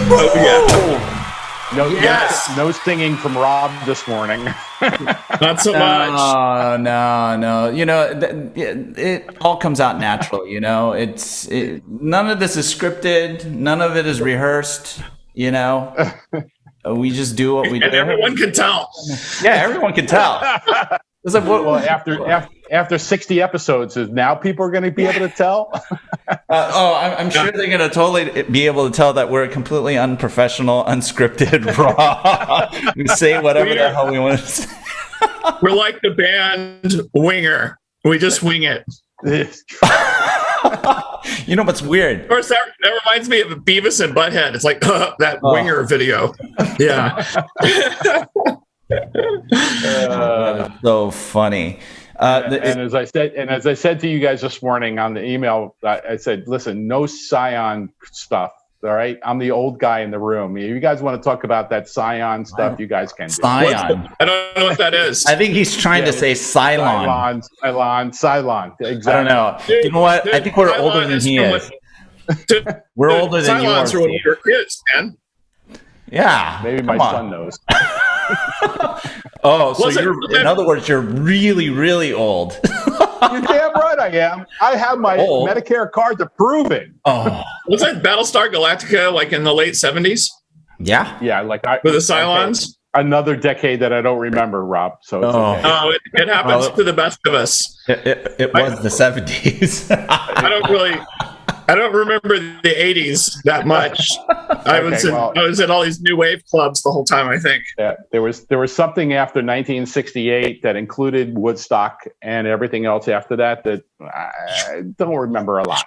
Oh, yeah. No, Yes. no singing from Rob this morning. Not so much. No. You know, it all comes out natural. You know, none of this is scripted. None of it is rehearsed. You know, we just do what we do. And everyone can tell. Yeah, everyone can tell. It's like, Well, after 60 episodes, is now people are going to be able to tell? I'm sure they're going to totally be able to tell that we're completely unprofessional, unscripted, raw. We say whatever the hell we want to say. We're like the band Winger. We just wing it. You know what's weird? Of course, that reminds me of Beavis and Butthead. It's like that Winger video. Yeah. So funny. And as I said to you guys this morning on the email, I said, listen, no Scion stuff. All right, I'm the old guy in the room. If you guys want to talk about that Scion stuff, you guys can do. Scion. I don't know what that is. I think he's trying to say Cylon. Cylon. Exactly. I don't know. You know what? I think we're older than he is. We're older than you are. Cylons are when we were kids, man. Yeah. Maybe my son knows. Oh, so in other words, you're really, really old. You're damn right I am. I have my Medicare card to prove it. Oh. Was that Battlestar Galactica like in the late 70s? Yeah. Yeah, like with the Cylons? Another decade that I don't remember, Rob. So it's okay. Oh, it happens to the best of us. It was the 70s. I don't remember the 80s that much. I was in all these new wave clubs the whole time, I think. Yeah, there was something after 1968 that included Woodstock and everything else after that I don't remember a lot.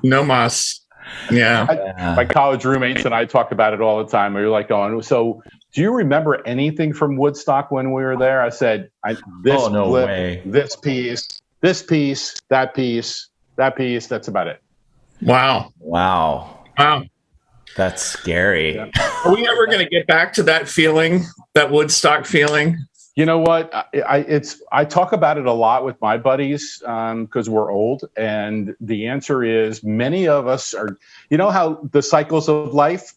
No mas. Yeah. My college roommates and I talk about it all the time. We were like going, so do you remember anything from Woodstock when we were there? I said, this piece, that piece, that's about it. Wow. That's scary. Yeah. Are we ever going to get back to that feeling, that Woodstock feeling? You know what? I talk about it a lot with my buddies because we're old, and the answer is many of us are. You know how the cycles of life.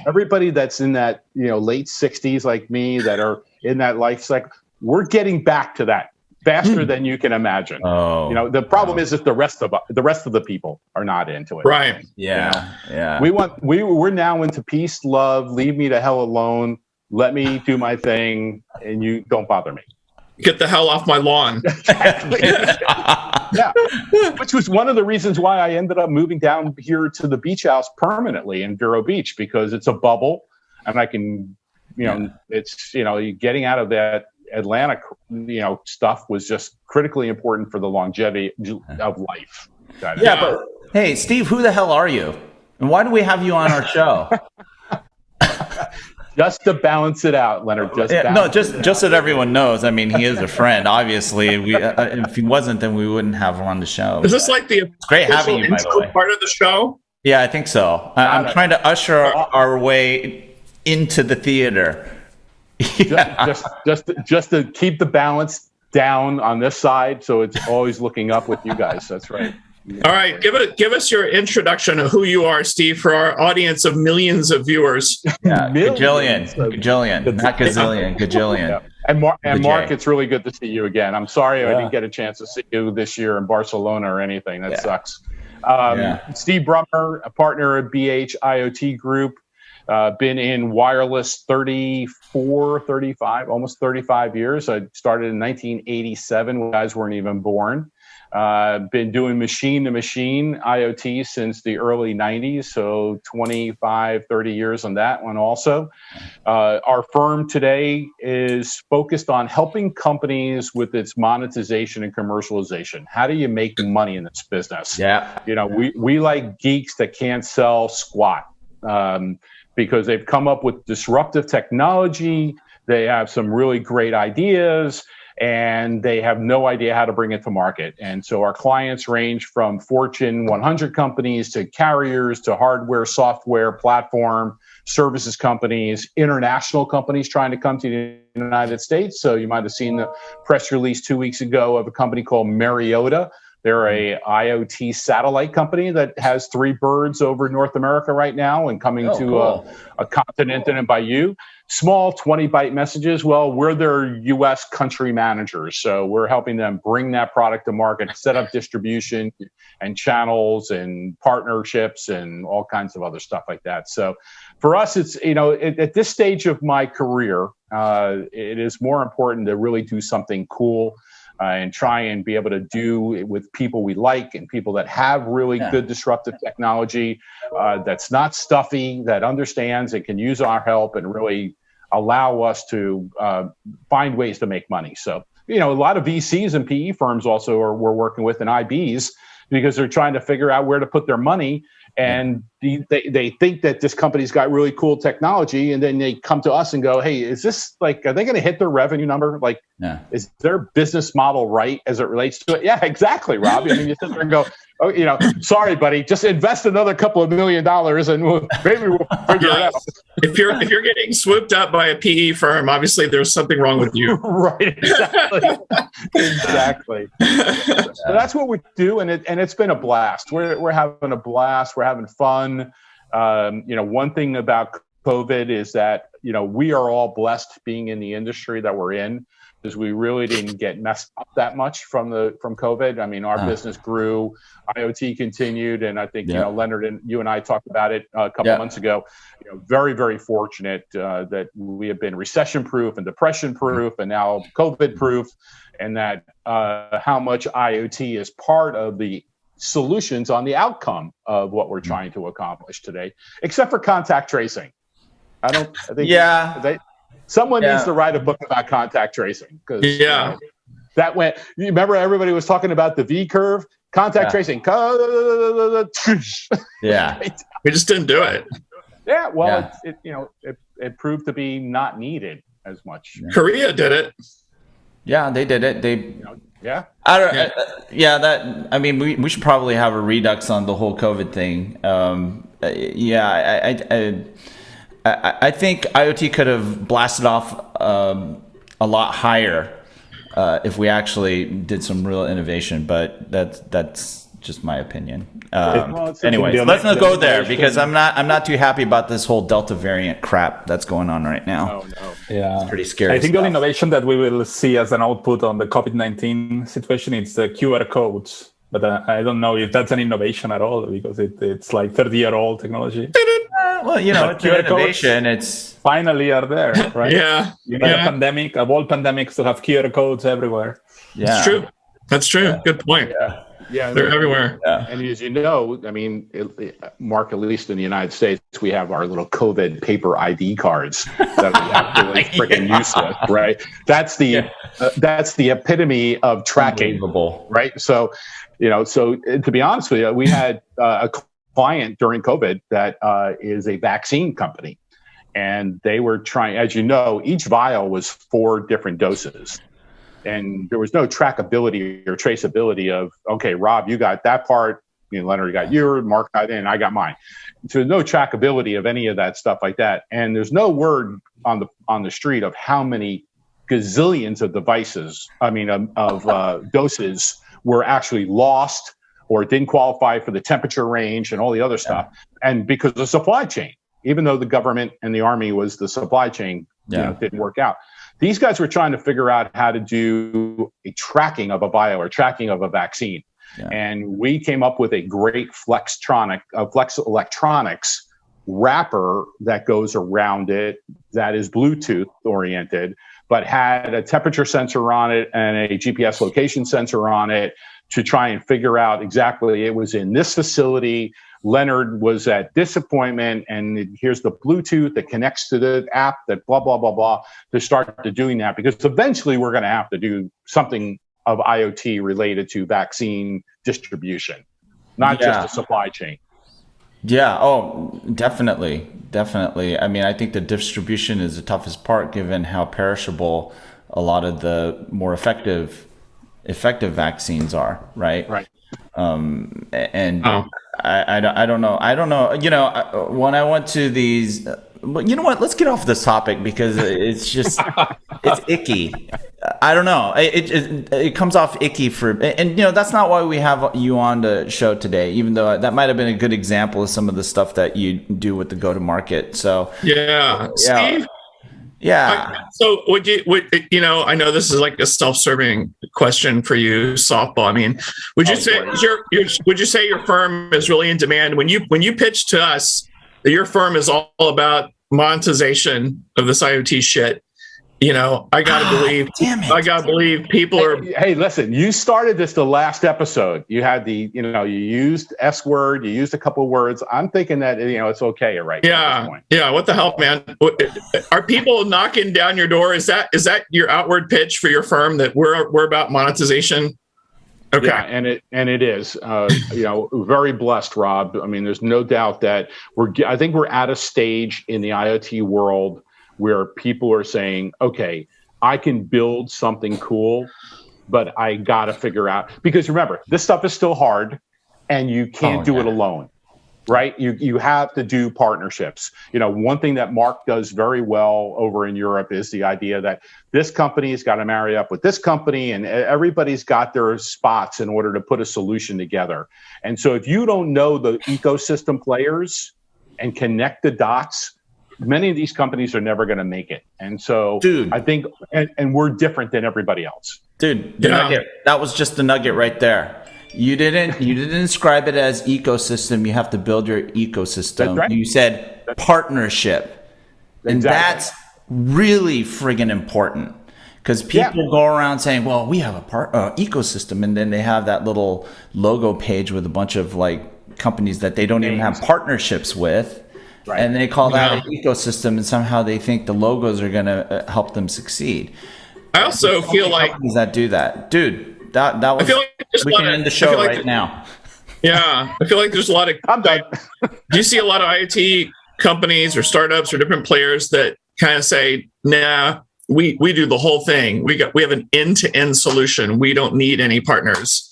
Everybody that's in that late 60s like me that are in that life cycle. We're getting back to that faster than you can imagine. Oh, the problem is that the rest of the people are not into it. Right. Yeah. Yeah. We're now into peace, love, leave me the hell alone. Let me do my thing, and you don't bother me. Get the hell off my lawn. Exactly. Yeah, which was one of the reasons why I ended up moving down here to the beach house permanently in Vero Beach, because it's a bubble, and I can, it's getting out of that Atlanta, stuff was just critically important for the longevity of life. Yeah, but hey, Steve, who the hell are you, and why do we have you on our show? Just to balance it out, Leonard. Just so that everyone knows. I mean, he is a friend. Obviously, if he wasn't, then we wouldn't have him on the show. Is this like the it's great having you, by the way. Part of the show? Yeah, I think so. I'm trying to usher our way into the theater. Yeah. Just to keep the balance down on this side, so it's always looking up with you guys. That's right. All right, give us your introduction of who you are, Steve, for our audience of millions of viewers. Yeah, gajillion, not gazillion, gajillion. Yeah. And Marc, it's really good to see you again. I'm sorry I didn't get a chance to see you this year in Barcelona or anything. That sucks. Steve Brumer, a partner at BH IoT Group, been in wireless 35, almost 35 years. I started in 1987 when you guys weren't even born. Been doing machine-to-machine IoT since the early 90s, so 25, 30 years on that one also. Our firm today is focused on helping companies with its monetization and commercialization. How do you make money in this business? Yeah. We like geeks that can't sell squat because they've come up with disruptive technology. They have some really great ideas, and they have no idea how to bring it to market. And so our clients range from Fortune 100 companies to carriers to hardware, software, platform, services companies, international companies trying to come to the United States. So you might have seen the press release 2 weeks ago of a company called Mariota They're a IoT satellite company that has 3 birds over North America right now and coming to cool. a continent in Bayou. Small 20-byte messages. Well, we're their U.S. country managers, so we're helping them bring that product to market, set up distribution and channels and partnerships and all kinds of other stuff like that. So for us, it's, at this stage of my career, it is more important to really do something cool and try and be able to do it with people we like and people that have really good disruptive technology that's not stuffy, that understands and can use our help and really allow us to find ways to make money. So, a lot of VCs and PE firms also we're working with, and IBs, because they're trying to figure out where to put their money. And they think that this company's got really cool technology, and then they come to us and go, hey, is this are they going to hit their revenue number? Is their business model right as it relates to it? Yeah, exactly, Rob. I mean, you sit there and go, sorry, buddy, just invest another couple of $1 million and maybe we'll figure it out. If you're getting swooped up by a PE firm, obviously there's something wrong with you. Right, exactly. So that's what we do, and it's been a blast. We're having a blast. We're having fun. One thing about COVID is that we are all blessed being in the industry that we're in, because we really didn't get messed up that much from COVID. I mean, our business grew, IoT continued, and I think Leonard and you and I talked about it a couple of months ago. Very, very fortunate that we have been recession-proof and depression-proof, and now COVID-proof, and that how much IoT is part of the solutions on the outcome of what we're trying to accomplish today, except for contact tracing. I think someone needs to write a book about contact tracing, because that went. You remember everybody was talking about the V curve, contact tracing. Yeah, we just didn't do it. Yeah, well, it proved to be not needed as much. Korea did it. Yeah, they did it. We should probably have a redux on the whole COVID thing. I think IoT could have blasted off a lot higher if we actually did some real innovation, but that's just my opinion. Anyways, let's not go there, because I'm not too happy about this whole Delta variant crap that's going on right now. Oh, no. Yeah, it's pretty scary. I think the only innovation that we will see as an output on the COVID-19 situation is the QR codes. But I don't know if that's an innovation at all, because it's like 30-year-old technology. Well, it's an innovation. It's finally are there, right? You need a pandemic, of all pandemics, to have QR codes everywhere. Yeah, it's true. That's true. Yeah. Good point. Yeah, they're everywhere. Yeah. And as you know, I mean, Marc, at least in the United States, we have our little COVID paper ID cards that are absolutely freaking useless, right? That's the epitome of tracking, right? So, to be honest with you, we had a client during COVID that is a vaccine company, and they were trying, as you know, each vial was 4 different doses. And there was no trackability or traceability of, okay, Rob, you got that part, Leonard, you got yours, Marc got it, and I got mine. So there's no trackability of any of that stuff like that. And there's no word on the street of how many gazillions of doses were actually lost or didn't qualify for the temperature range and all the other stuff. And because of the supply chain, even though the government and the army was the supply chain, didn't work out. These guys were trying to figure out how to do a tracking of a vial or tracking of a vaccine. Yeah. And we came up with a great flex electronics wrapper that goes around it, that is Bluetooth oriented, but had a temperature sensor on it and a GPS location sensor on it to try and figure out exactly it was in this facility. Leonard was at this appointment, and here's the Bluetooth that connects to the app that blah, blah, blah, blah, to start to doing that, because eventually we're going to have to do something of IoT related to vaccine distribution, not just the supply chain. Yeah. Oh, definitely. Definitely. I mean, I think the distribution is the toughest part, given how perishable a lot of the more effective vaccines are. Right. Right. I don't know. When I went to these, you know what? Let's get off this topic, because it's just, it's icky. I don't know. It comes off icky and that's not why we have you on the show today. Even though that might have been a good example of some of the stuff that you do with the go-to-market. So Steve. Yeah. So would I know this is like a self-serving question for you, softball. I mean, would you say your firm is really in demand when you pitch to us that your firm is all about monetization of this IoT shit? I gotta believe people are. Hey, listen, you started this the last episode. You had you used S word, you used a couple of words. I'm thinking that, it's okay right now at this point. Yeah. What the hell, man? Are people knocking down your door? Is that your outward pitch for your firm that we're about monetization? Okay. Yeah, and it is, very blessed, Rob. I mean, there's no doubt that I think we're at a stage in the IoT world where people are saying, okay, I can build something cool, but I got to figure out, because remember, this stuff is still hard and you can't do it alone, right? You have to do partnerships. One thing that Marc does very well over in Europe is the idea that this company's got to marry up with this company and everybody's got their spots in order to put a solution together. And so if you don't know the ecosystem players and connect the dots, many of these companies are never going to make it. And so I think, and we're different than everybody else. Dude, nugget, that was just the nugget right there. You didn't describe it as ecosystem. You have to build your ecosystem. That's right. You said partnership. And that's really friggin' important, because people go around saying, well, we have a ecosystem. And then they have that little logo page with a bunch of companies that they don't even have partnerships with. Right. And they call that an ecosystem, and somehow they think the logos are going to help them succeed. I also feel like companies that do that, dude. That was. I feel like we can end the show right now. Yeah, I feel like there's a lot of. I'm done. Do you see a lot of IoT companies or startups or different players that kind of say, "Nah, we do the whole thing. We have an end-to-end solution. We don't need any partners."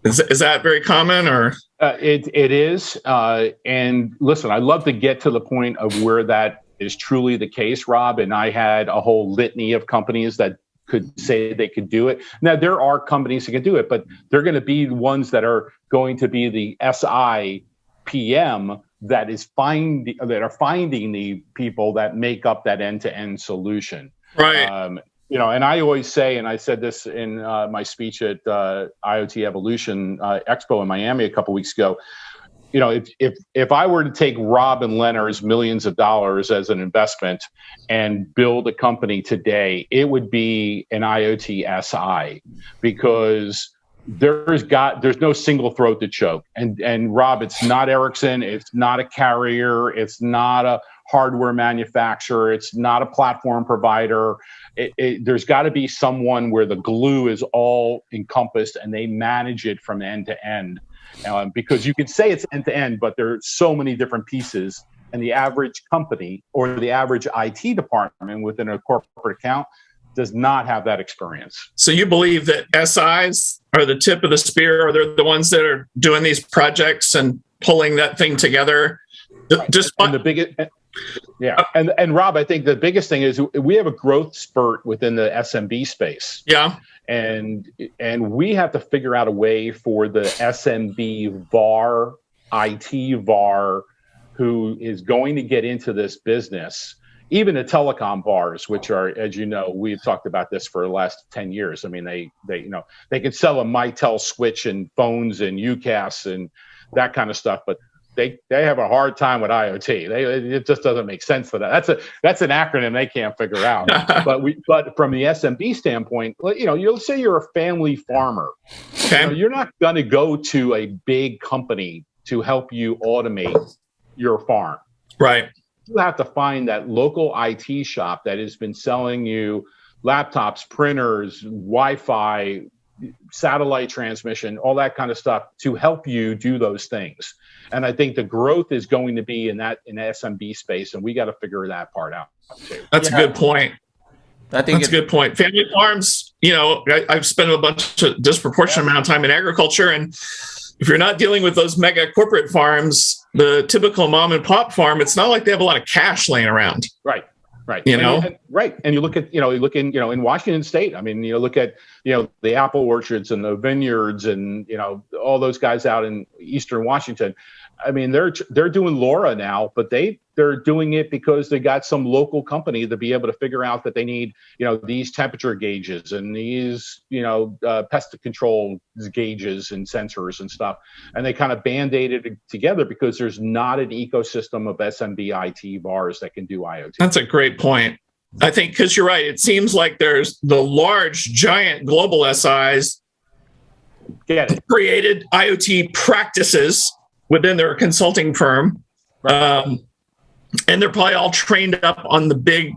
Is that very common, or? It is. And listen, I'd love to get to the point of where that is truly the case, Rob. And I had a whole litany of companies that could say they could do it. Now, there are companies that can do it, but they're going to be the ones that are going to be the SIPM that are finding the people that make up that end-to-end solution. Right. And I always say, and I said this in my speech at IoT Evolution Expo in Miami a couple weeks ago, if I were to take Rob and Leonard's millions of dollars as an investment and build a company today, it would be an IoT SI, because there's no single throat to choke. And Rob, it's not Ericsson, it's not a carrier, it's not a hardware manufacturer, it's not a platform provider. There's got to be someone where the glue is all encompassed and they manage it from end to end. Because you could say it's end to end, but there are so many different pieces, and the average company or the average IT department within a corporate account does not have that experience. So you believe that SIs are the tip of the spear, or they're the ones that are doing these projects and pulling that thing together? And the biggest. Yeah. And Rob, I think the biggest thing is we have a growth spurt within the SMB space. Yeah. And we have to figure out a way for the SMB VAR, IT VAR, who is going to get into this business, even the telecom VARs, which are, as you know, we've talked about this for the last 10 years. I mean, they could sell a Mitel switch and phones and UCAS and that kind of stuff, but they have a hard time with IoT. It just doesn't make sense for that. That's an acronym they can't figure out. But from the SMB standpoint, you'll say you're a family farmer. Okay. You're not going to go to a big company to help you automate your farm. Right. You have to find that local IT shop that has been selling you laptops, printers, Wi-Fi, satellite transmission, all that kind of stuff to help you do those things. And I think the growth is going to be in SMB space, and we got to figure that part out too. That's a good point. I think that's a good point. Family farms, I've spent a disproportionate amount of time in agriculture, and if you're not dealing with those mega corporate farms, the typical mom and pop farm, it's not like they have a lot of cash laying around. Right. Right. You know, and you look at in Washington State. I mean, look at the apple orchards and the vineyards and all those guys out in Eastern Washington. I mean, they're doing LoRa now, but they're doing it because they got some local company to be able to figure out that they need these temperature gauges and these pest control gauges and sensors and stuff, and they kind of band-aided it together because there's not an ecosystem of SMB IT VARs that can do IoT. That's a great point. I think because you're right. It seems like there's the large, giant global SIs created IoT practices within their consulting firm. Right. And they're probably all trained up on the big,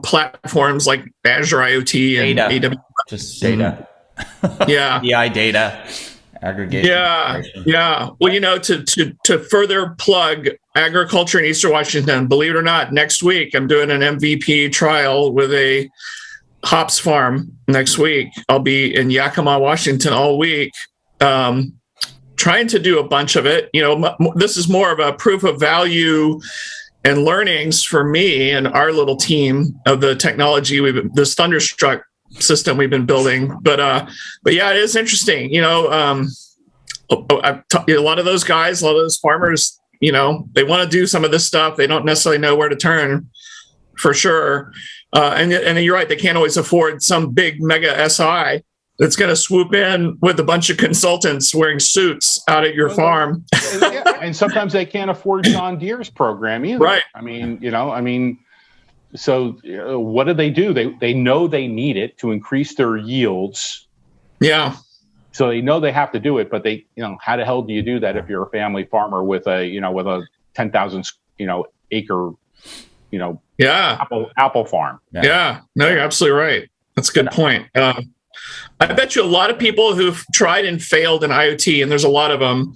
platforms like Azure IoT and AWS. Just data. Yeah. BI data, aggregation. Yeah. Well, to further plug agriculture in Eastern Washington, believe it or not, next week I'm doing an MVP trial with a hops farm next week. I'll be in Yakima, Washington all week. Trying to do a bunch of it. This is more of a proof of value and learnings for me and our little team of the technology this Thunderstruck system we've been building. But yeah, it is interesting. A lot of those guys, a lot of those farmers, they want to do some of this stuff. They don't necessarily know where to turn, for sure. And you're right, they can't always afford some big mega SI that's going to swoop in with a bunch of consultants wearing suits out at your farm. And sometimes they can't afford John Deere's program either. Right. So what do? They know they need it to increase their yields. Yeah. So they know they have to do it, but how the hell do you do that if you're a family farmer with a 10,000 acre apple farm? Yeah. No, you're absolutely right. That's a good point. I bet you a lot of people who've tried and failed in IoT, and there's a lot of them,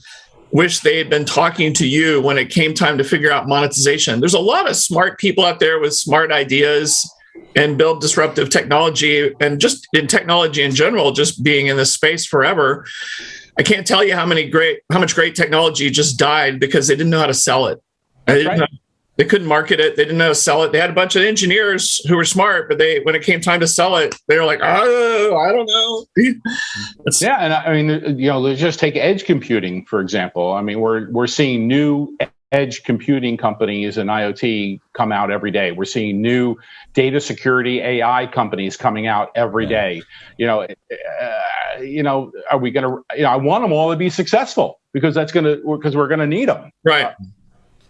wish they had been talking to you when it came time to figure out monetization. There's a lot of smart people out there with smart ideas and build disruptive technology, and just in technology in general, just being in this space forever. I can't tell you how much great technology just died because they didn't know how to sell it. They couldn't market it. They didn't know how to sell it. They had a bunch of engineers who were smart, but when it came time to sell it, they were like, "Oh, I don't know." And I mean, let's just take edge computing, for example. I mean, we're seeing new edge computing companies in IoT come out every day. We're seeing new data security AI companies coming out every day. Are we going to? I want them all to be successful because we're going to need them. Right.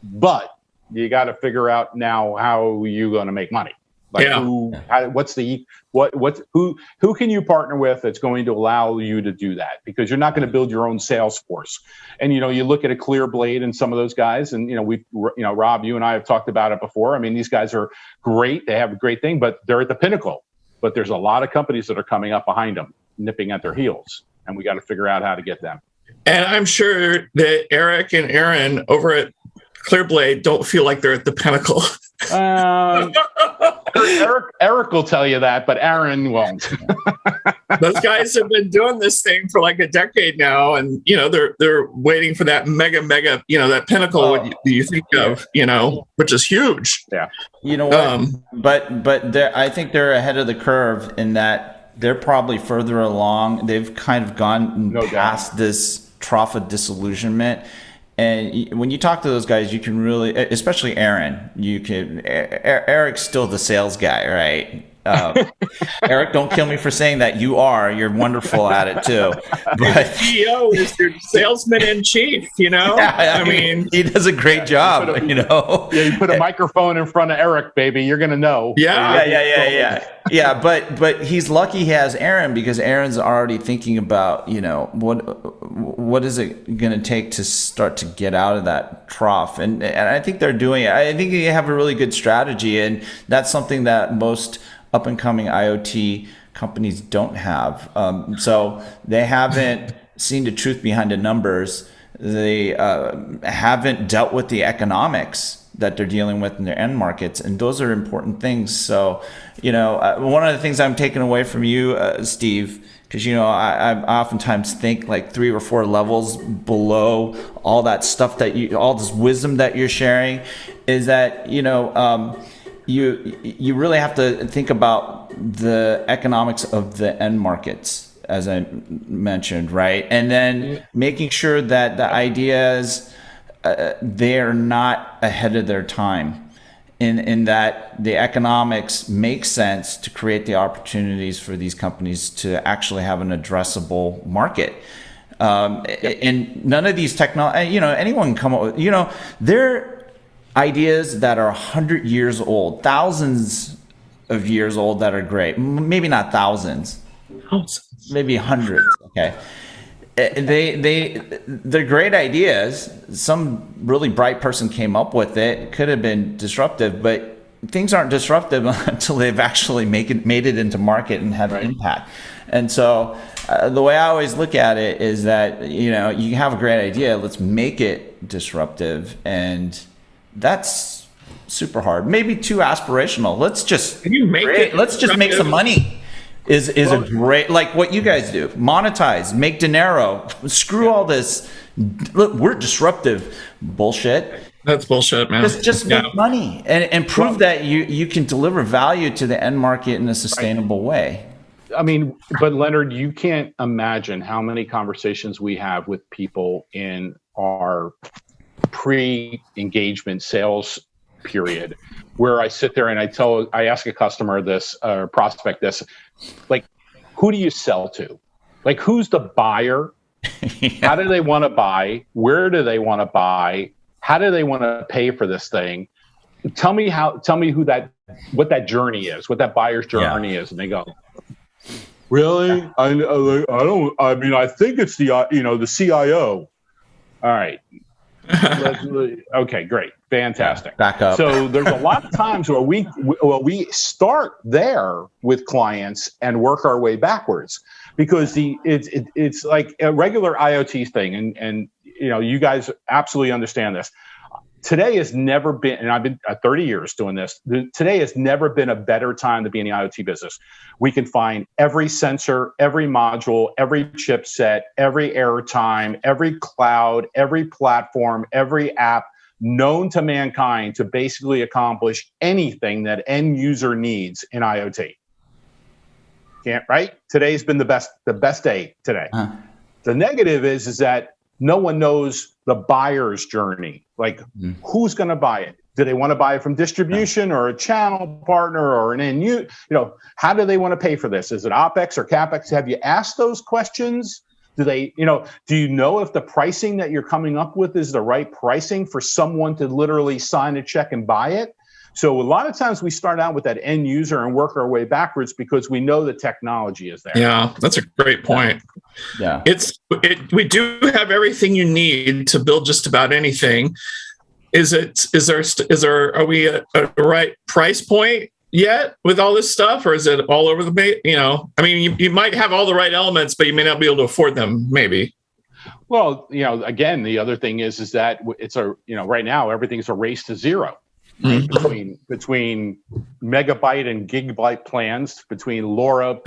But you got to figure out now how you're going to make money. Who can you partner with that's going to allow you to do that? Because you're not going to build your own sales force. And you look at a Clearblade and some of those guys, and Rob, you and I have talked about it before. I mean, these guys are great; they have a great thing, but they're at the pinnacle. But there's a lot of companies that are coming up behind them, nipping at their heels, and we got to figure out how to get them. And I'm sure that Eric and Aaron over at Clearblade don't feel like they're at the pinnacle. Eric will tell you that, but Aaron won't. Those guys have been doing this thing for like a decade now, and they're waiting for that mega, that pinnacle. What you think of, which is huge. Yeah. You know what? But I think they're ahead of the curve in that they're probably further along. They've kind of gone past this trough of disillusionment. And when you talk to those guys, you can really, especially Aaron, Eric's still the sales guy, right? Eric, don't kill me for saying that. You're wonderful at it too. But CEO is your salesman in chief, Yeah, I mean, he does a great job, Yeah, you put a microphone in front of Eric, baby, you're going to know. Yeah, but he's lucky he has Aaron because Aaron's already thinking about, what is it going to take to start to get out of that trough? And I think they're doing it. I think they have a really good strategy, and that's something that most up-and-coming IoT companies don't have. So they haven't seen the truth behind the numbers. They haven't dealt with the economics that they're dealing with in their end markets, and those are important things. So, one of the things I'm taking away from you, Steve, because I oftentimes think like 3 or 4 levels below all that stuff all this wisdom that you're sharing, is that you really have to think about the economics of the end markets, as I mentioned, right? And then making sure that the ideas, they're not ahead of their time, in that the economics make sense to create the opportunities for these companies to actually have an addressable market. And none of these anyone can come up with, they're ideas that are 100 years old, thousands of years old, that are great. Maybe not thousands, maybe hundreds. Okay. They're great ideas. Some really bright person came up with it. It could have been disruptive, but things aren't disruptive until they've actually made it into market and have an impact. And so the way I always look at it is that, you have a great idea, let's make it disruptive. And that's super hard. Maybe too aspirational. Let's just make some money. Is a great, like what you guys do. Monetize, make dinero, screw all this. Look, we're disruptive bullshit. That's bullshit, man. Just make money and prove that you can deliver value to the end market in a sustainable way. I mean, but Leonard, you can't imagine how many conversations we have with people in our pre-engagement sales period, where I sit there and I ask a customer this, or prospect this, like, who do you sell to? Like, who's the buyer? How do they want to buy? Where do they want to buy? How do they want to pay for this thing? Tell me what that journey is, what that buyer's journey is. And they go, really? I think it's the CIO. All right. Okay, great. Fantastic. Back up. So there's a lot of times where we start there with clients and work our way backwards, because it's like a regular IoT thing, and you guys absolutely understand this. Today has never been, and I've been 30 years doing this, today has never been a better time to be in the IoT business. We can find every sensor, every module, every chipset, every airtime, every cloud, every platform, every app known to mankind to basically accomplish anything that end user needs in IoT. Right? Today's been the best day today. The negative is that no one knows the buyer's journey. Like, who's going to buy it? Do they want to buy it from distribution or a channel partner or an end user? How do they want to pay for this? Is it OpEx or CapEx? Have you asked those questions? Do you know if the pricing that you're coming up with is the right pricing for someone to literally sign a check and buy it? So a lot of times we start out with that end user and work our way backwards because we know the technology is there. Yeah, that's a great point. Yeah. We do have everything you need to build just about anything. Are we at a right price point yet with all this stuff, or is it all over the, you might have all the right elements, but you may not be able to afford them, maybe. Well, again, the other thing is that it's right now everything's a race to zero. Between megabyte and gigabyte plans, between LoRa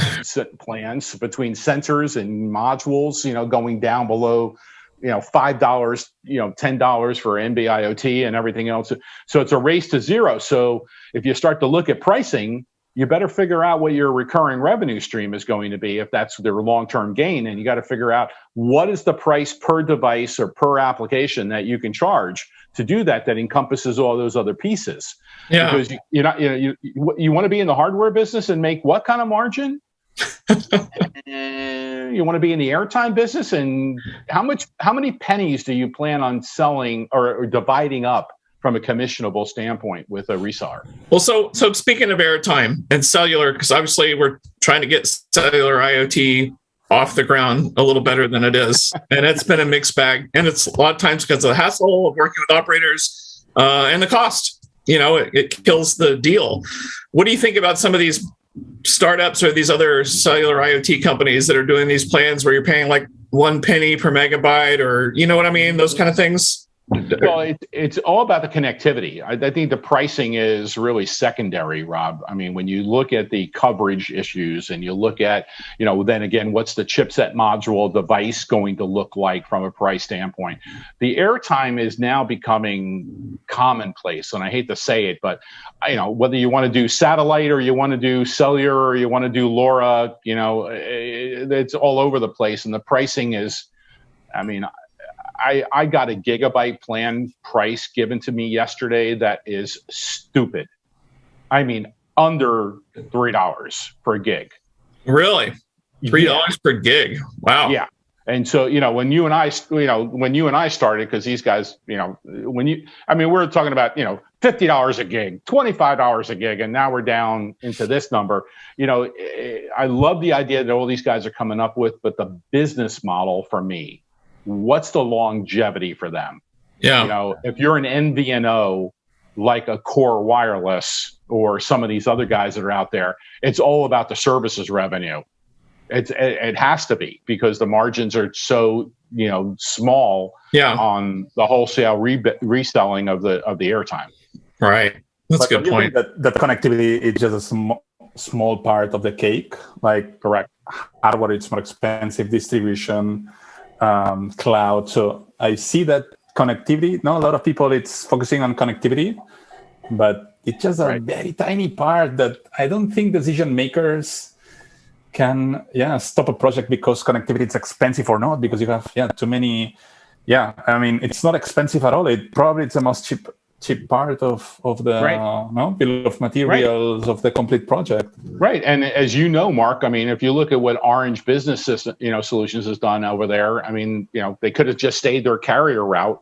plans, between sensors and modules, going down below, $5, $10 for NB-IoT and everything else. So it's a race to zero. So if you start to look at pricing, you better figure out what your recurring revenue stream is going to be if that's their long-term gain. And you got to figure out what is the price per device or per application that you can charge to do that encompasses all those other pieces. Yeah. Because you want to be in the hardware business and make what kind of margin? You want to be in the airtime business, and how many pennies do you plan on selling or dividing up from a commissionable standpoint with a reseller? Well, so speaking of airtime and cellular, because obviously we're trying to get cellular IoT off the ground a little better than it is. And it's been a mixed bag. And it's a lot of times because of the hassle of working with operators and the cost. It kills the deal. What do you think about some of these startups or these other cellular IoT companies that are doing these plans where you're paying like 1 penny per megabyte, or you know what I mean? Those kind of things. Well, it's all about the connectivity. I think the pricing is really secondary, Rob. I mean, when you look at the coverage issues and you look at, then again, what's the chipset module device going to look like from a price standpoint? The airtime is now becoming commonplace, and I hate to say it, but whether you want to do satellite or you want to do cellular or you want to do LoRa, it's all over the place, and the pricing is, I got a gigabyte plan price given to me yesterday that is stupid. I mean, under $3 per gig. Really? $3 per gig? Wow. Yeah. And so, when you and I started, because these guys, we're talking about, $50 a gig, $25 a gig, and now we're down into this number. I love the idea that all these guys are coming up with, but the business model for me, what's the longevity for them? Yeah. If you're an MVNO like a Core Wireless or some of these other guys that are out there, it's all about the services revenue. It has to be, because the margins are so small on the wholesale reselling of the airtime. Right. That's a good point. That connectivity is just a small part of the cake. Like, correct. Hardware, it's more expensive. Distribution. Cloud. So I see that connectivity. A lot of people it's focusing on connectivity, but it's just a very tiny part that I don't think decision makers can stop a project because connectivity is expensive or not, because you have too many. It's not expensive at all. It's the most cheap part of the bill of materials of the complete project. Right. And as you know, Marc, if you look at what Orange Business System, Solutions has done over there, they could have just stayed their carrier route,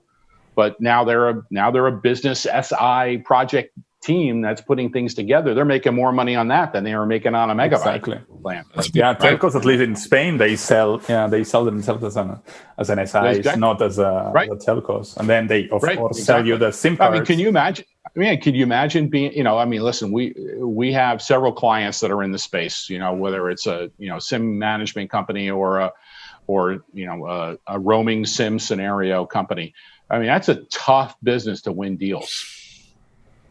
but now they're a business SI project team that's putting things together. They're making more money on that than they were making on a megabyte plan. Telcos, at least in Spain, they sell themselves as an SI, not as a telcos, and then they of course sell you the SIM cards. Can you imagine? Can you imagine being? Listen, we have several clients that are in the space. Whether it's a SIM management company or a roaming SIM scenario company. That's a tough business to win deals.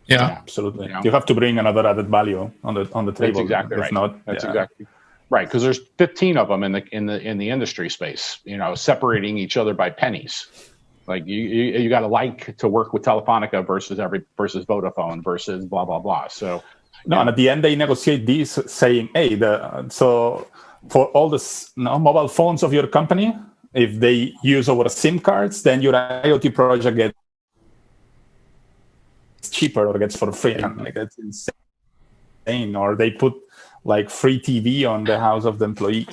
Yeah, absolutely. You have to bring another added value on the table. That's exactly right. That's exactly right, because there's 15 of them in the industry space. Separating each other by pennies. Like you got to work with Telefonica versus Vodafone versus blah blah blah. So and at the end they negotiate these, saying, hey, so for all the mobile phones of your company, if they use our SIM cards, then your IoT project gets cheaper or gets for free. That's insane. Or they put like free TV on the house of the employees.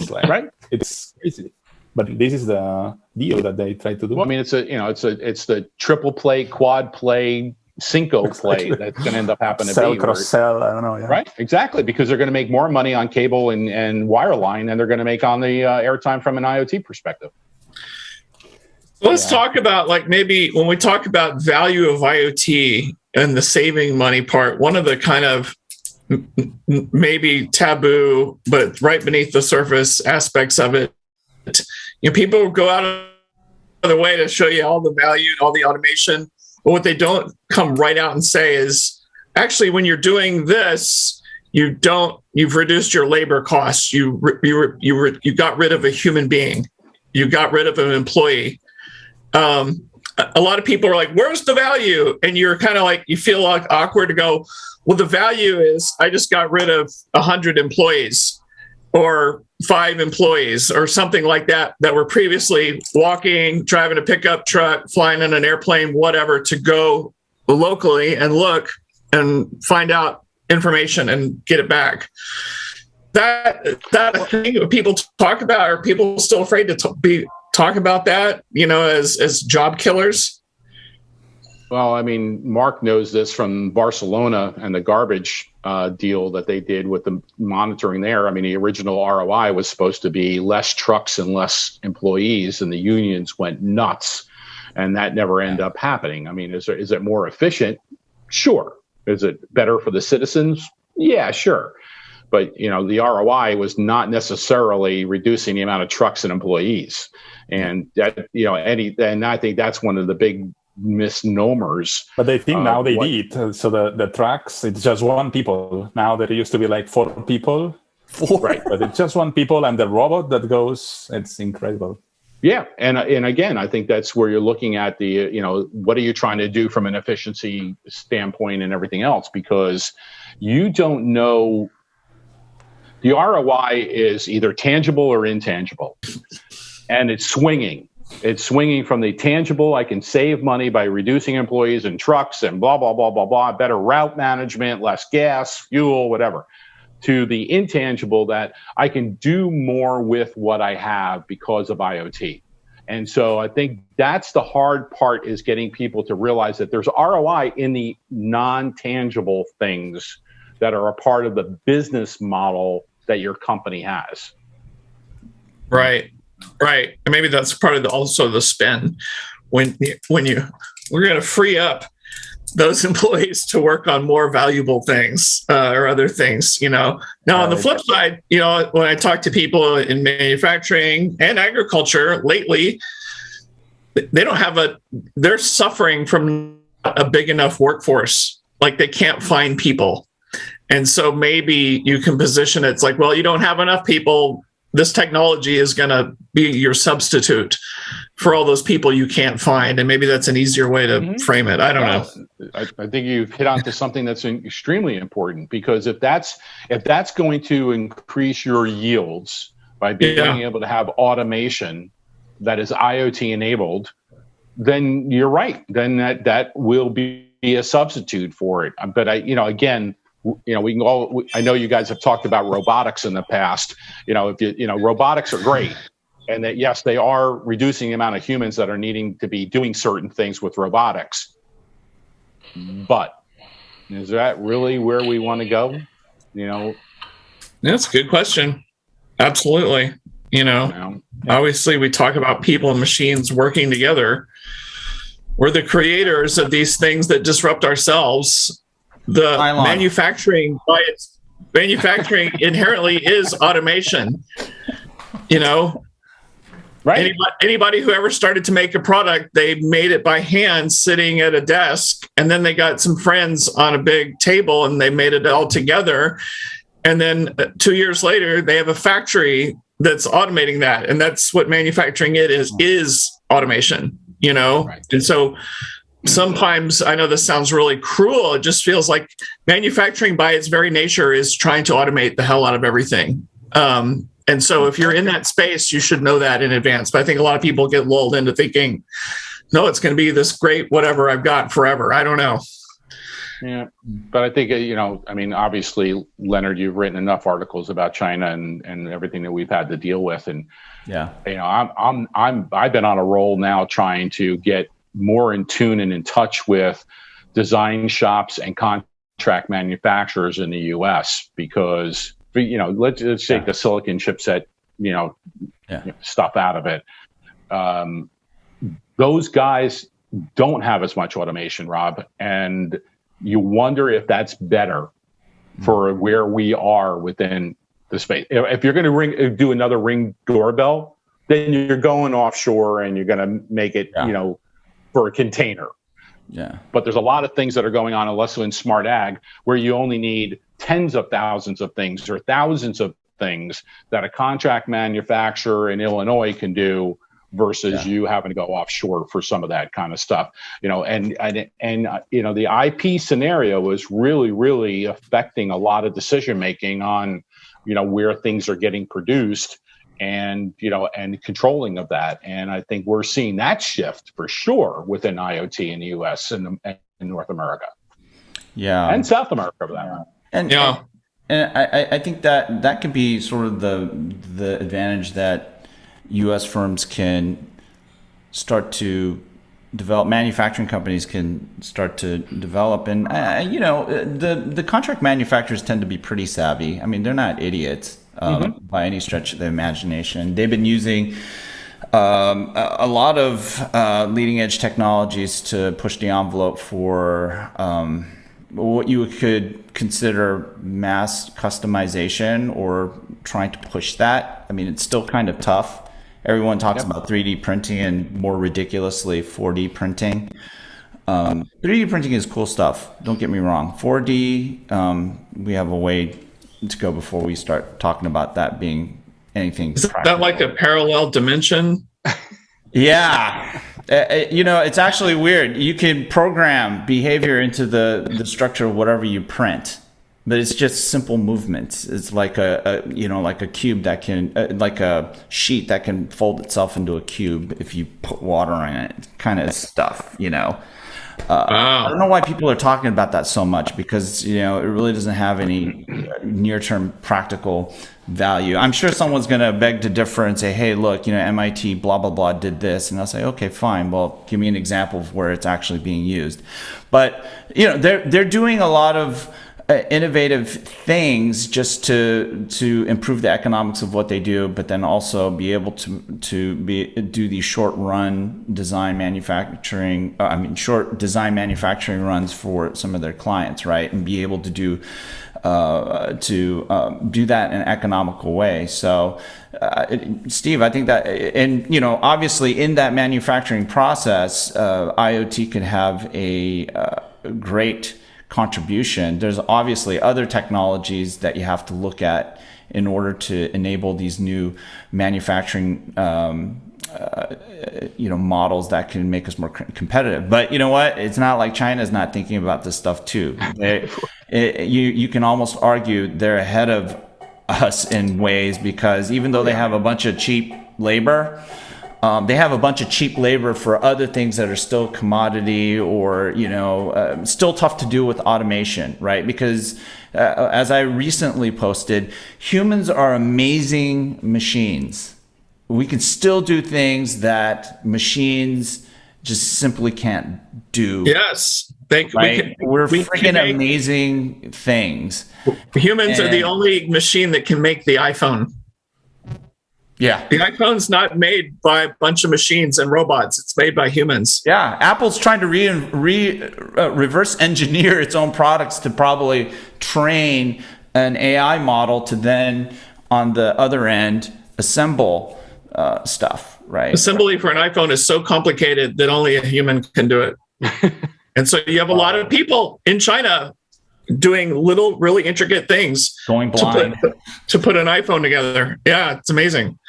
It's crazy. But this is the deal that they try to do. Well, it's the triple play, quad play, Cinco play that's going to end up happening. Cross-sell, I don't know. Yeah. Right, exactly, because they're going to make more money on cable and wireline than they're going to make on the airtime from an IoT perspective. Let's talk about maybe when we talk about value of IoT and the saving money part, one of the kind of maybe taboo, but right beneath the surface aspects of it, people go out of their way to show you all the value and all the automation. But what they don't come right out and say is, actually, when you're doing this, you've reduced your labor costs. You got rid of a human being. You got rid of an employee. A lot of people are like, where's the value? And you're kind of like, you feel like awkward to go, well, the value is I just got rid of 100 employees or 5 employees or something like that were previously walking, driving a pickup truck, flying in an airplane, whatever, to go locally and look and find out information and get it back. That thing people talk about, are people still afraid to talk about that, as job killers? Well, Marc knows this from Barcelona and the garbage deal that they did with the monitoring there. The original ROI was supposed to be less trucks and less employees, and the unions went nuts, and that never ended up happening. Is it more efficient? Sure. Is it better for the citizens? Yeah, sure. But, the ROI was not necessarily reducing the amount of trucks and employees. And that, and I think that's one of the big misnomers. But they think now they need. So the trucks, it's just one people. Now there used to be like 4 people. Right. But it's just one people, and the robot that goes, it's incredible. Yeah. And again, I think that's where you're looking at the, what are you trying to do from an efficiency standpoint and everything else? Because you don't know, the ROI is either tangible or intangible. And it's swinging. It's swinging from the tangible, I can save money by reducing employees and trucks and blah, blah, blah, blah, blah, better route management, less gas, fuel, whatever, to the intangible that I can do more with what I have because of IoT. And so I think that's the hard part, is getting people to realize that there's ROI in the non-tangible things that are a part of the business model that your company has. Right. And maybe that's part of also the spin when we're going to free up those employees to work on more valuable things or other things, Now, on the flip side, when I talk to people in manufacturing and agriculture lately, they're suffering from a big enough workforce. Like, they can't find people. And so maybe you can position it's like, well, you don't have enough people. This technology is going to be your substitute for all those people you can't find. And maybe that's an easier way to frame it. I don't know. I think you've hit onto something that's extremely important, because if that's going to increase your yields by being able to have automation that is IoT enabled, then you're right. Then that will be a substitute for it. But again, we can all. I know you guys have talked about robotics in the past. Robotics are great, and that yes, they are reducing the amount of humans that are needing to be doing certain things with robotics. But is that really where we want to go? That's a good question. Absolutely. Obviously, we talk about people and machines working together. We're the creators of these things that disrupt ourselves. The manufacturing inherently is automation. Right. Anybody who ever started to make a product, they made it by hand sitting at a desk, and then they got some friends on a big table and they made it all together. And then 2 years later, they have a factory that's automating that. And that's what manufacturing is automation, Right. And so sometimes, I know this sounds really cruel, it just feels like manufacturing by its very nature is trying to automate the hell out of everything. And so if you're in that space, you should know that in advance. But I think a lot of people get lulled into thinking, no, it's going to be this great whatever I've got forever. I don't know. Yeah, but I think, obviously, Leonard, you've written enough articles about China and everything that we've had to deal with. And, I've been on a roll now trying to get more in tune and in touch with design shops and contract manufacturers in the U.S. because, let's take the silicon chipset, stuff out of it. Those guys don't have as much automation, Rob, and you wonder if that's better for where we are within the space. If you're going to do another Ring doorbell, then you're going offshore and you're going to make it, for a container. Yeah. But there's a lot of things that are going on, unless in smart ag, where you only need tens of thousands of things or thousands of things that a contract manufacturer in Illinois can do versus you having to go offshore for some of that kind of stuff. The IP scenario is really, really affecting a lot of decision making on, where things are getting produced and controlling of that. And I think we're seeing that shift for sure within IoT in the US and in North America. Yeah. And South America for that. And I think that could be sort of the advantage that US firms can start to develop, manufacturing companies can start to develop. And, the contract manufacturers tend to be pretty savvy. I mean, they're not idiots. By any stretch of the imagination. They've been using a lot of leading edge technologies to push the envelope for what you could consider mass customization or trying to push that. I mean, it's still kind of tough Everyone talks about 3D printing and more ridiculously 4D printing. 3D printing is cool stuff. Don't get me wrong. 4D, we have a way to go before we start talking about that being anything. Is that like a parallel dimension? Yeah. It's actually weird. You can program behavior into the structure of whatever you print, but it's just simple movements. It's like like a cube that can, like a sheet that can fold itself into a cube if you put water in it, kind of stuff, I don't know why people are talking about that so much, because it really doesn't have any near-term practical value. I'm sure someone's going to beg to differ and say, hey, look, MIT blah blah blah did this, and I'll say, okay, fine, well, give me an example of where it's actually being used. But they're doing a lot of innovative things just to improve the economics of what they do, but then also be able to do these short design manufacturing runs for some of their clients, right? And be able to do that in an economical way. So Steve, I think that, and obviously in that manufacturing process, IoT could have a great contribution. There's obviously other technologies that you have to look at in order to enable these new manufacturing models that can make us more competitive. But you know what? It's not like China's not thinking about this stuff too. You can almost argue they're ahead of us in ways, because even though they have a bunch of cheap labor, they have a bunch of cheap labor for other things that are still commodity or, still tough to do with automation, right? Because as I recently posted, humans are amazing machines. We can still do things that machines just simply can't do. Yes. We're freaking amazing things. Humans are the only machine that can make the iPhone. Yeah. The iPhone's not made by a bunch of machines and robots. It's made by humans. Yeah. Apple's trying to reverse engineer its own products to probably train an AI model to then, on the other end, assemble stuff, right? Assembly for an iPhone is so complicated that only a human can do it. And so you have a lot of people in China doing little, really intricate things, going blind to put an iPhone together. Yeah, it's amazing.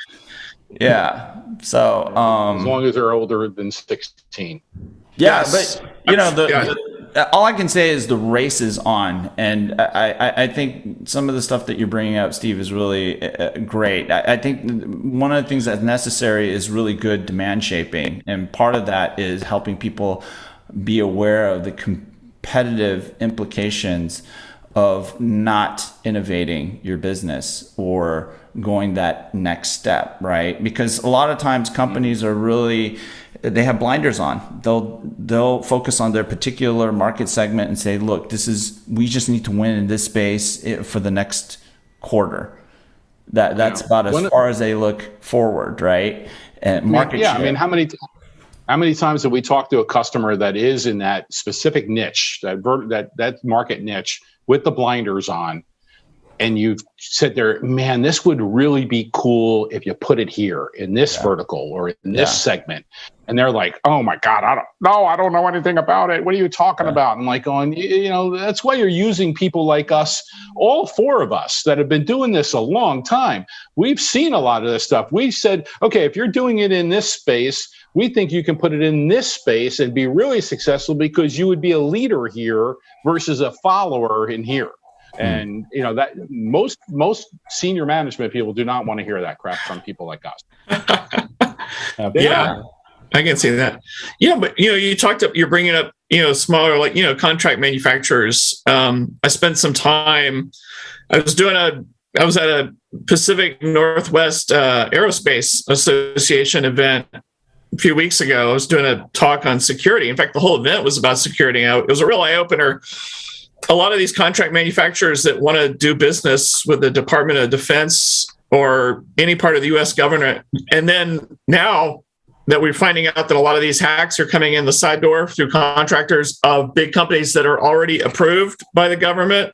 Yeah. So as long as they're older than 16. Yeah, yes. But all I can say is the race is on, and I think some of the stuff that you're bringing up, Steve, is really great. I think one of the things that's necessary is really good demand shaping, and part of that is helping people be aware of the competitive implications of not innovating your business or going that next step, right? Because a lot of times companies they have blinders on. They'll focus on their particular market segment and say, look, we just need to win in this space for the next quarter. That's about as far as they look forward, right? And market share. I mean, how many times have we talked to a customer that is in that specific niche, that market niche, with the blinders on, and you've said there, man, this would really be cool if you put it here in this vertical or in this segment. And they're like, oh my God, I don't know anything about it. What are you talking about? And like going, that's why you're using people like us, all four of us that have been doing this a long time. We've seen a lot of this stuff. We said, okay, if you're doing it in this space, we think you can put it in this space and be really successful because you would be a leader here versus a follower in here. And that most senior management people do not want to hear that crap from people like us. Yeah, I can see that. Yeah, but you're bringing up smaller contract manufacturers. I spent some time. I was at a Pacific Northwest Aerospace Association event a few weeks ago. I was doing a talk on security. In fact, the whole event was about security. It was a real eye opener. A lot of these contract manufacturers that want to do business with the Department of Defense or any part of the U.S. government, and then now that we're finding out that a lot of these hacks are coming in the side door through contractors of big companies that are already approved by the government,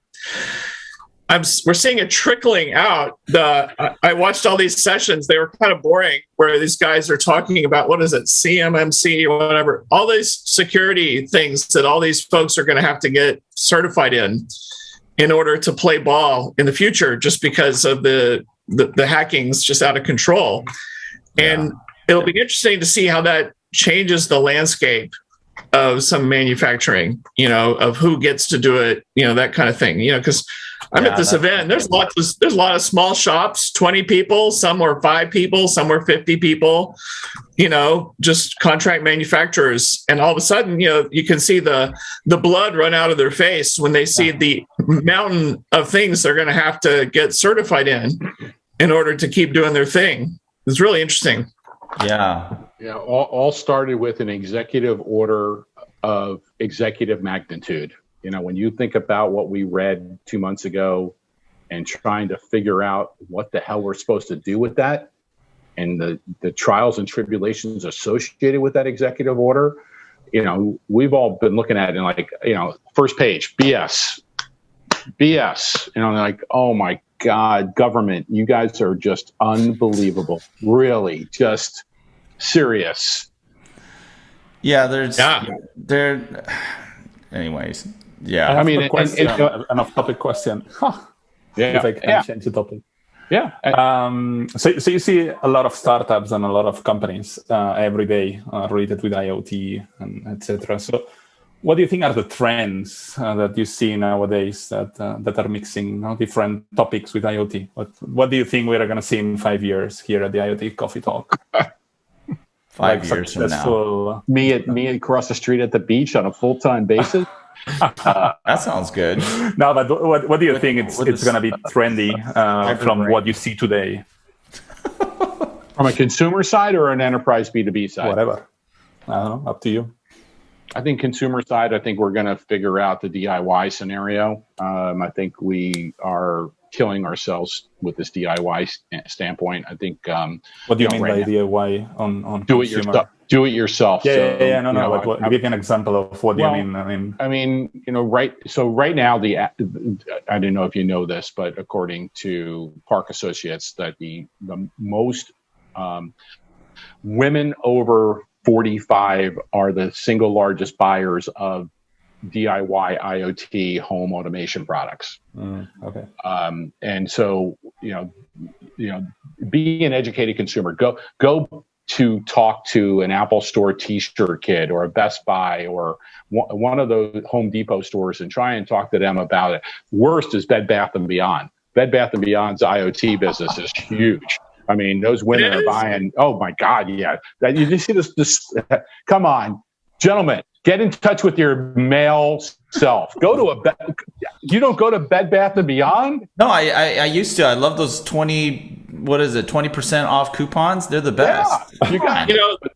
we're seeing it trickling out. I watched all these sessions. They were kind of boring, where these guys are talking about, what is it, CMMC or whatever, all these security things that all these folks are going to have to get certified in order to play ball in the future, just because of the hacking's just out of control. And it'll be interesting to see how that changes the landscape of some manufacturing, of who gets to do it, that kind of thing, because I'm at this event. There's a lot of small shops, 20 people, some were 5 people, some were 50 people, just contract manufacturers. And all of a sudden, you can see the blood run out of their face when they see the mountain of things they're going to have to get certified in order to keep doing their thing. It's really interesting. Yeah. All started with an executive order of executive magnitude. When you think about what we read 2 months ago and trying to figure out what the hell we're supposed to do with that, and the trials and tribulations associated with that executive order, we've all been looking at it and like, first page, BS, like, oh my God, government, you guys are just unbelievable. Really, just serious. Yeah, anyways. Yeah. I mean, an off-topic question. If I can change the topic. Yeah. So you see a lot of startups and a lot of companies every day related with IoT and etc. So what do you think are the trends that you see nowadays that are mixing different topics with IoT? What do you think we're going to see in 5 years here at the IoT Coffee Talk? 5 years from now. Me across the street at the beach on a full-time basis. That sounds good. No, but what do you think it's going to be trendy from what you see today? From a consumer side or an enterprise B2B side? Whatever. I don't know. Up to you. I think consumer side, I think we're going to figure out the DIY scenario. I think we are killing ourselves with this DIY standpoint. I think. What do you mean by DIY on do it yourself? Do it yourself. No. Give an example of what do you mean? I mean, right. So right now, I don't know if you know this, but according to Park Associates, that the most women over 45 are the single largest buyers of DIY IoT home automation products. Okay. And so, be an educated consumer. Go to talk to an Apple Store T-shirt kid or a Best Buy or one of those Home Depot stores and try and talk to them about it. Worst is Bed Bath & Beyond. Bed Bath & Beyond's IoT business is huge. I mean, those women are buying. Oh my God, yeah! You see this. Come on, gentlemen, get in touch with your male self. Go to you don't go to Bed Bath & Beyond? No, I used to. I love those 20% off coupons. They're the best. Yeah.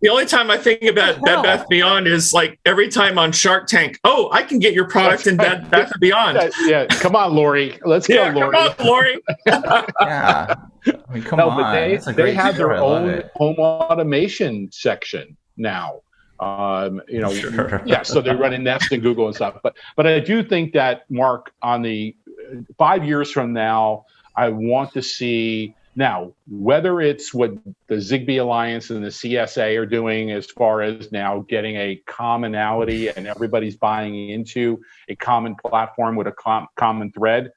The only time I think about Bed Bath & Beyond is like every time on Shark Tank. Oh, I can get your product in Bed Bath & Beyond. Yeah, come on, Lori. Let's go, Lori. Come on, Lori. Yeah. I mean, come on. But they have their own home automation section now. Sure. Yeah, so they're running Nest and Google and stuff. But I do think that, Mark, on the 5 years from now, I want to see now whether it's what the Zigbee Alliance and the CSA are doing as far as now getting a commonality and everybody's buying into a common platform with a common thread.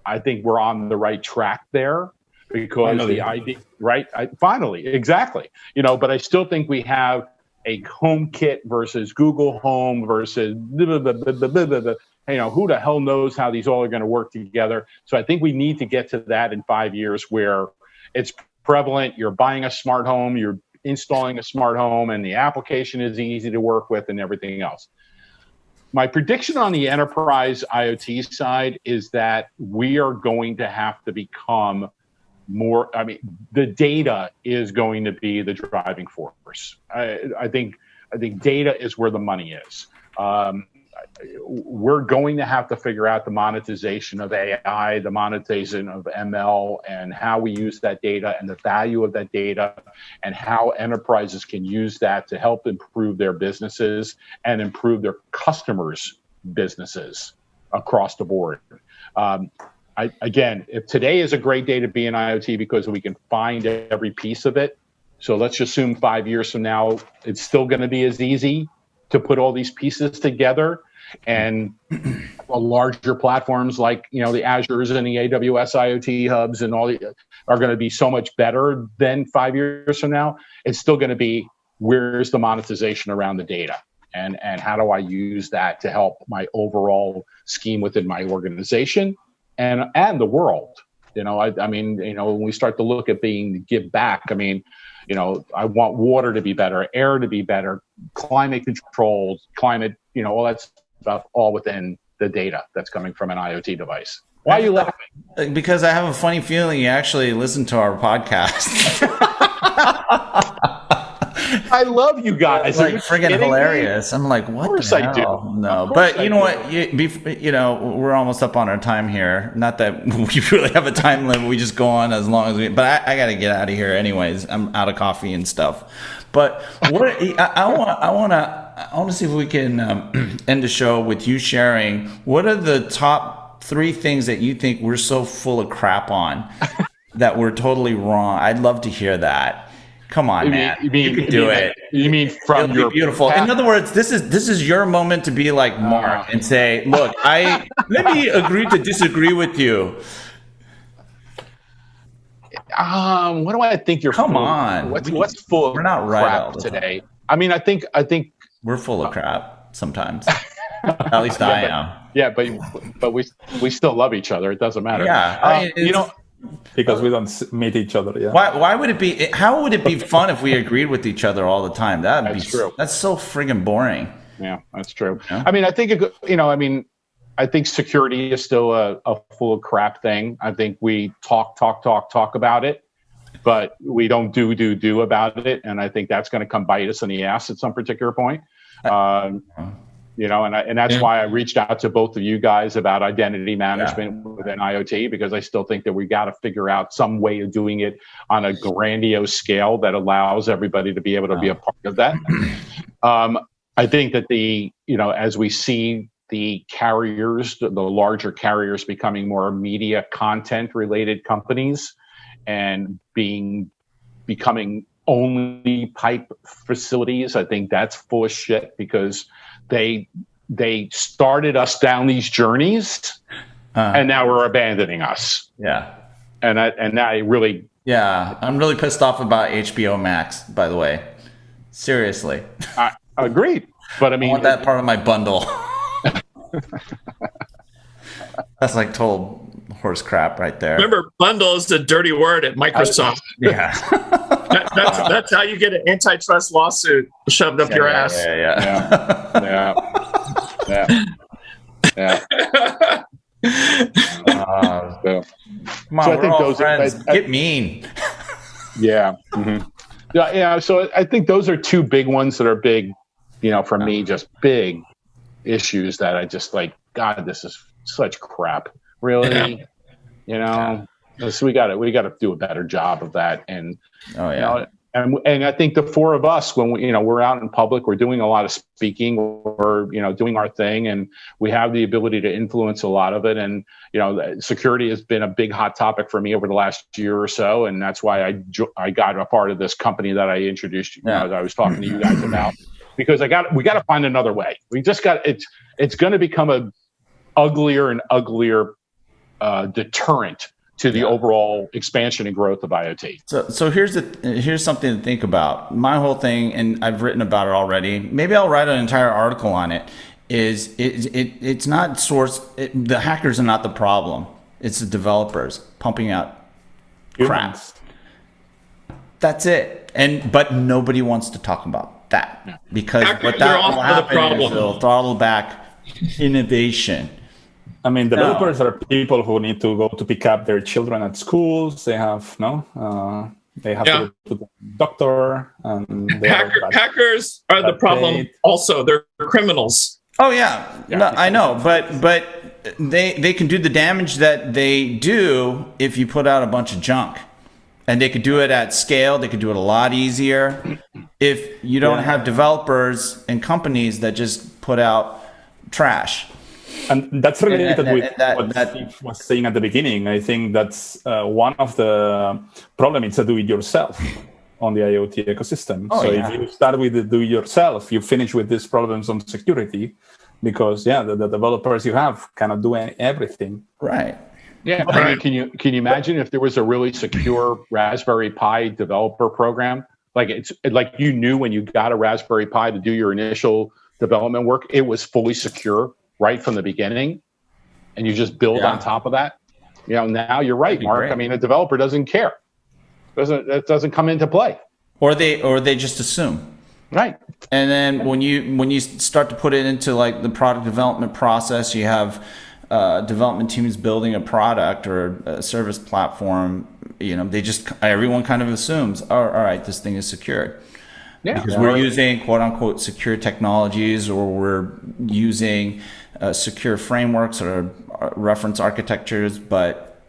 I think we're on the right track there. Because the idea, right? Finally, exactly. But I still think we have a HomeKit versus Google Home versus who the hell knows how these all are going to work together. So I think we need to get to that in 5 years where it's prevalent. You're buying a smart home, you're installing a smart home, and the application is easy to work with and everything else. My prediction on the enterprise IoT side is that we are going to have to become more. I mean, the data is going to be the driving force. I think data is where the money is. We're going to have to figure out the monetization of AI, the monetization of ML, and how we use that data and the value of that data, and how enterprises can use that to help improve their businesses and improve their customers' businesses across the board. again, if today is a great day to be in IoT because we can find every piece of it. So let's assume 5 years from now, it's still going to be as easy to put all these pieces together, and larger platforms like the Azures and the AWS IoT hubs and all are going to be so much better than 5 years from now. It's still going to be, where's the monetization around the data, and how do I use that to help my overall scheme within my organization and the world. I mean, when we start to look at give back, I mean, I want water to be better, air to be better, climate controls, all that stuff, all within the data that's coming from an IoT device. Why are you laughing? Because I have a funny feeling you actually listen to our podcast. I love you guys. It's like friggin' hilarious. I'm like, what? Of course I do. No, but you know what? We're almost up on our time here. Not that we really have a time limit. We just go on as long as we. But I got to get out of here anyways. I'm out of coffee and stuff. But what I want to see if we can end the show with you sharing what are the top 3 things that you think we're so full of crap on that we're totally wrong. I'd love to hear that. Come on, man. You can do it. You mean from your beautiful. In other words, this is your moment to be like Marc and say, look, let me agree to disagree with you. What do I think you're Come full on. What's full We're not right crap today? I mean, I think we're full of crap sometimes. At least I am. Yeah, but we still love each other. It doesn't matter. Yeah. Because we don't meet each other. Yeah. Why would it be? How would it be fun if we agreed with each other all the time? That's true. That's so friggin' boring. Yeah, that's true. Yeah. I mean, I think security is still a full of crap thing. I think we talk about it, but we don't do about it, and I think that's going to come bite us in the ass at some particular point. And that's why I reached out to both of you guys about identity management within IoT, because I still think that we got to figure out some way of doing it on a grandiose scale that allows everybody to be able to be a part of that. I think that as we see the carriers, the larger carriers becoming more media content related companies and becoming only pipe facilities, I think that's full of shit, because they started us down these journeys, and now we're abandoning us. Yeah, and I really. Yeah, I'm really pissed off about HBO Max. By the way, seriously. I agreed, but I want that part of my bundle. That's like total horse crap right there. Remember, bundle is a dirty word at Microsoft. Yeah. That's how you get an antitrust lawsuit shoved up your ass. Yeah. Come on, we're all friends. Get mean. Yeah. Mm-hmm. Yeah. So I think those are 2 big ones that are big, for me, just big issues that I just like. God, this is such crap. Really, So we got to do a better job of that. And and I think the 4 of us, when we're out in public, we're doing a lot of speaking, we're doing our thing, and we have the ability to influence a lot of it. And security has been a big hot topic for me over the last year or so, and that's why I got a part of this company that I introduced. That I was talking to you guys about, because we got to find another way. We just got it's going to become a uglier and uglier deterrent to the overall expansion and growth of IoT. So here's something to think about. My whole thing, and I've written about it already. Maybe I'll write an entire article on it. It's not source. The hackers are not the problem. It's the developers pumping out crap. That's it. But nobody wants to talk about that, because what that will happen is it'll throttle back innovation. I mean, developers are people who need to go to pick up their children at schools. They have to go to the doctor. And hackers are the problem. Also, they're criminals. Oh yeah, no, I know, but they can do the damage that they do if you put out a bunch of junk, and they could do it at scale. They could do it a lot easier if you don't have developers and companies that just put out trash. And that's related with what Steve was saying at the beginning. I think that's one of the problems. It's a do-it-yourself on the IoT ecosystem. If you start with the do-it-yourself, you finish with these problems on security, because the developers you have cannot do everything. Right. Yeah. I mean, can you imagine if there was a really secure Raspberry Pi developer program? Like it's like you knew when you got a Raspberry Pi to do your initial development work, it was fully secure right from the beginning, and you just build on top of that. Now you're right, Mark. Great. I mean, a developer doesn't care. It doesn't come into play. Or they just assume. Right. And then when you start to put it into like the product development process, you have development teams building a product or a service platform. Everyone kind of assumes, all right, this thing is secured. Yeah. Because we're using quote unquote secure technologies, or we're using secure frameworks or reference architectures, but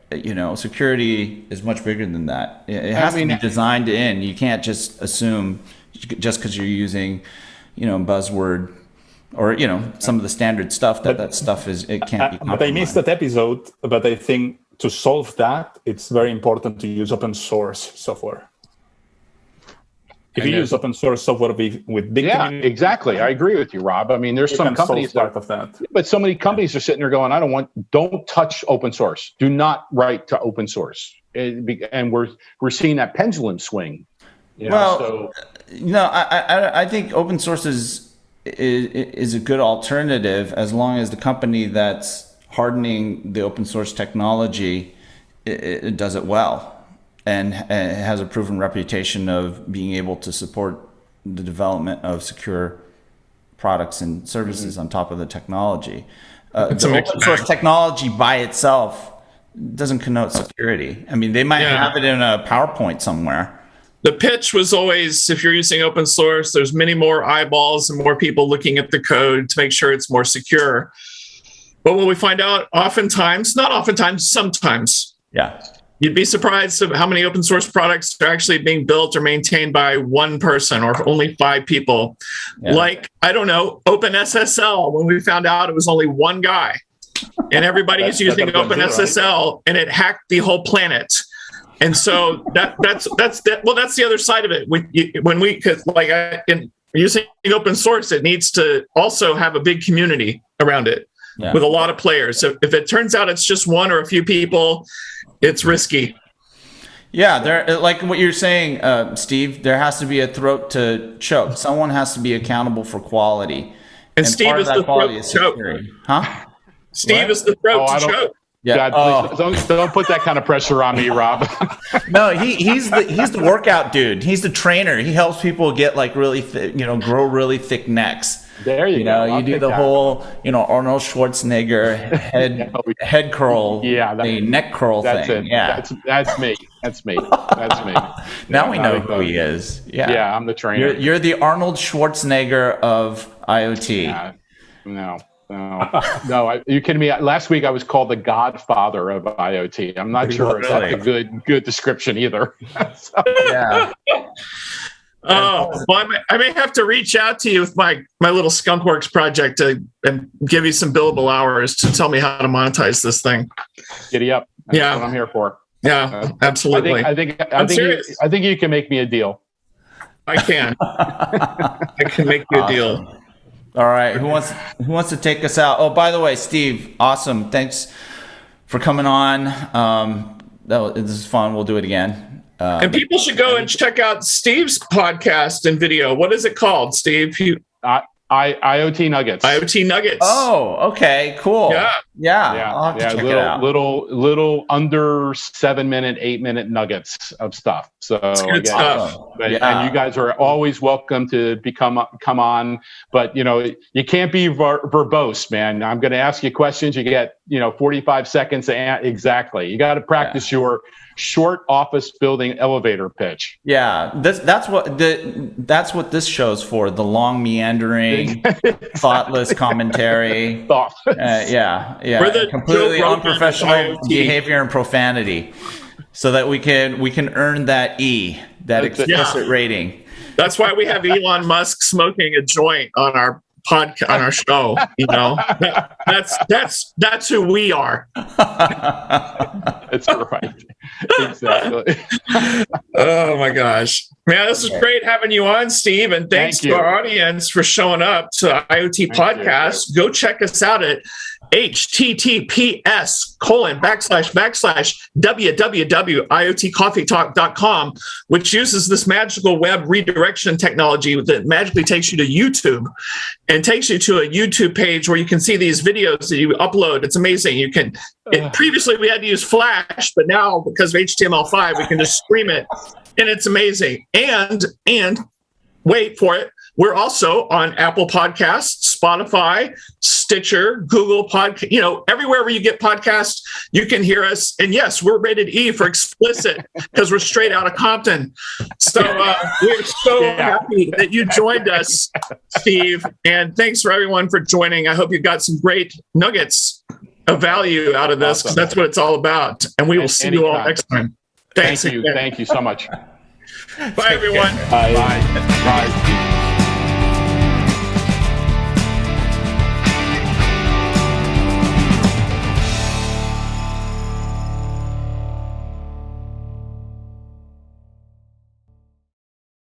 security is much bigger than that. It has to be designed in. You can't just assume just because you're using, buzzword or some of the standard stuff that stuff is, it can't be compromised. But I missed that episode. But I think to solve that, it's very important to use open source software. If you use open source software with big community, exactly. I agree with you, Rob. I mean, there's some companies but so many companies are sitting there going, don't touch open source. Do not write to open source. And we're seeing that pendulum swing. I think open source is a good alternative as long as the company that's hardening the open source technology it does it well. And has a proven reputation of being able to support the development of secure products and services on top of the technology. The open source technology by itself doesn't connote security. I mean, they might have it in a PowerPoint somewhere. The pitch was always, if you're using open source, there's many more eyeballs and more people looking at the code to make sure it's more secure. But what we find out sometimes. Yeah. You'd be surprised at how many open source products are actually being built or maintained by one person or only 5 people. Yeah. Like, I don't know, OpenSSL, when we found out it was only one guy and everybody's using OpenSSL and it hacked the whole planet. And so that's the other side of it. In using open source, it needs to also have a big community around it with a lot of players. So if it turns out it's just one or a few people, it's risky. Yeah, there, like what you're saying, Steve, there has to be a throat to choke. Someone has to be accountable for quality. And Steve is the throat to choke. Huh? Steve is the throat to choke. Yeah. God, please don't put that kind of pressure on me, Rob. No, he's the workout dude. He's the trainer. He helps people get like really grow really thick necks. There you go. You do the whole, Arnold Schwarzenegger head curl, the neck curl thing. Yeah, that's me. That's me. Now we know who he is. Yeah, I'm the trainer. You're the Arnold Schwarzenegger of IoT. Yeah. No. You kidding me? Last week I was called the Godfather of IoT. I'm not sure if that's a good description either. Yeah. Oh, well, I may have to reach out to you with my little Skunkworks project and give you some billable hours to tell me how to monetize this thing. Giddy up. That's what I'm here for. Yeah, absolutely. I think you can make me a deal. I can. I can make you a deal. All right. Who wants to take us out? Oh, by the way, Steve, awesome. Thanks for coming on. This is fun. We'll do it again. And people should go and check out Steve's podcast and video. What is it called, Steve? IoT Nuggets. IoT Nuggets. Oh, okay, cool. Yeah. I'll have to check it out. Little under 7-minute, 8-minute nuggets of stuff. So good stuff. And you guys are always welcome to come on. But you can't be verbose, man. I'm going to ask you questions. You get 45 seconds exactly. You got to practice your short office building elevator pitch. Yeah, that's what this show's for. The long meandering, thoughtless commentary. We're the completely unprofessional behavior and profanity, so that we can earn that explicit rating. That's why we have Elon Musk smoking a joint on our on our show. That's who we are. That's right. Exactly. Oh my gosh, man, this is great having you on, Steve, and thanks to our audience for showing up to IoT Podcast. Go check us out at https://www.iotcoffeetalk.com, which uses this magical web redirection technology that magically takes you to YouTube and takes you to a YouTube page where you can see these videos that you upload. It's amazing. You can. Previously, we had to use Flash, but now because of HTML5, we can just stream it, and it's amazing. And wait for it. We're also on Apple Podcasts, Spotify, Stitcher, Google Podcast, everywhere where you get podcasts, you can hear us. And yes, we're rated E for explicit because we're straight out of Compton. So we're so happy that you joined us, Steve. And thanks for everyone for joining. I hope you got some great nuggets of value out of this because that's what it's all about. And we will see you all next time. Thanks. Thank you. Thank you so much. Bye, everyone. Bye. Bye.